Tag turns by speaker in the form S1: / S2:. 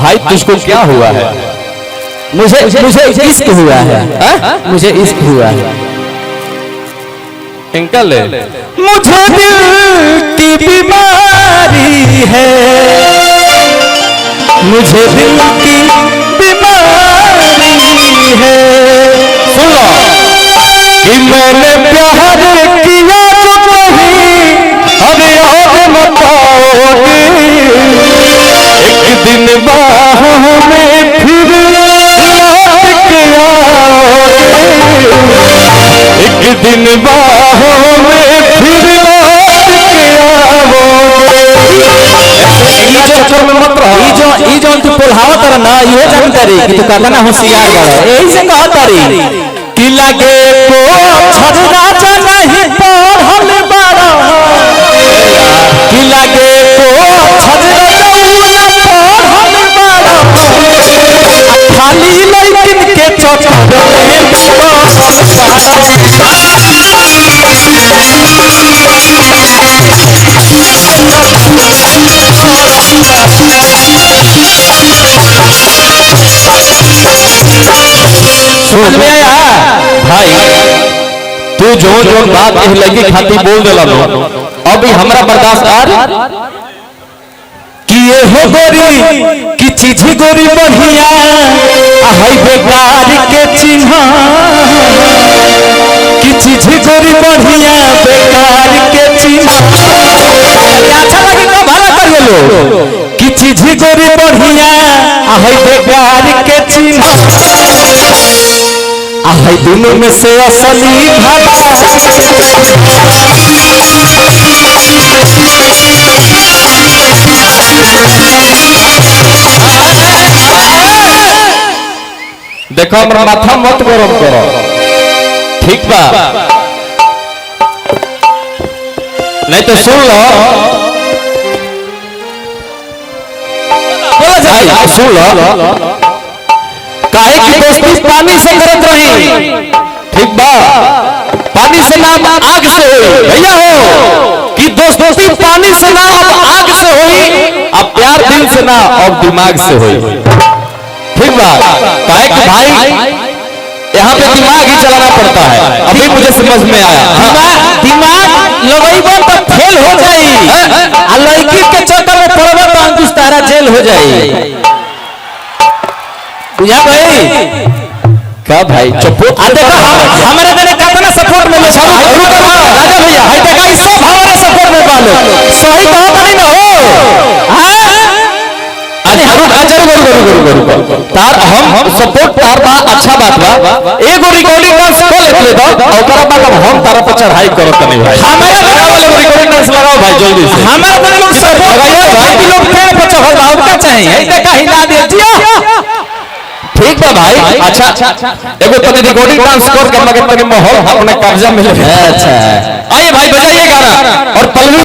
S1: भाई तुझको क्या हुआ है?
S2: मुझे इश्क हुआ है। मुझे इश्क हुआ है।
S1: अंकल
S2: मुझे दिल की बीमारी है, मुझे दिल की बीमारी है।
S1: सुन लो
S2: कि मैंने प्यार किया तो नहीं अरे और बताओगे, एक दिन बाहों में फिर लौट के आओगे, एक दिन बाहों में फिर लौट के आओगे। में मत रहो। ई जो तू पोल्हावा तर ना ये जानकारी कि तू कहता ना होशियार बड़ा यही से कहता री कि लगे को छड़ राजा नहीं पढ़ल बड़ा, कि लगे को छड़ राजा पढ़ल बड़ा, खाली लड़किन के चक्कर में समझ में आया
S1: भाई तू जो बात इस लड़की खाती बोल देला नो अभी हमरा बर्दाश्त आर
S2: कि ये हो गोरी कि चीज गोरी बढ़िया हाय बेकार के चिन्ह, कि चीज गोरी बढ़िया बेकार के चिन्ह। अच्छा लगे तो भला कर लो कि चीज गोरी बढ़िया हाय बेकार के चिन्ह, हाय दोनों में से असली भला
S1: देखो हमरा माथा मत गरम करो ठीक बा, नहीं तो सुन लो सुन लो
S2: काहे की दोस्ती पानी से करत रही,
S1: ठीक बा
S2: पानी से नाम आग से हुई भैया हो कि दोस्ती पानी से नाम आग से हुई,
S1: अब प्यार दिल से ना और दिमाग से हुई। ठीक बा काहे कि भाई यहाँ पे दिमाग ही चलाना पड़ता है, अभी मुझे समझ में आया।
S2: दिमाग लगेबो तो फेल हो जाई आ लड़की के चक्कर में पड़बो तो अंकुश तारा जेल हो जाई। बुझा भाई
S1: का भाई चुप
S2: आ देखो हमारे देने कितना सपोर्ट में राजा भैया हाय देखा इस सब हमारे सपोर्ट में बालो सही कहो नहीं ना हो। हां
S1: तार हम सपोर्ट तार बा अच्छा बात बा, एगो रिकॉर्डिंग डांस कर लेते दो ओकरा बाद हम तारा पर चढ़ाई करत नहीं भाई।
S2: हमारे
S1: वाले रिकॉर्डिंग डांस लगाओ भाई जल्दी से।
S2: हमारे लोग सपोर्ट भाई लोग पेड़ पर चढ़ जाओ क्या चाहिए देखा हिला दे दिया
S1: ठीक बा भाई। अच्छा एगो तनी रिकॉर्डिंग डांस कर के मगे तनी माहौल अपने कब्जा में ले।
S2: अच्छा
S1: आइए भाई बजाइए गाना और पल्लवी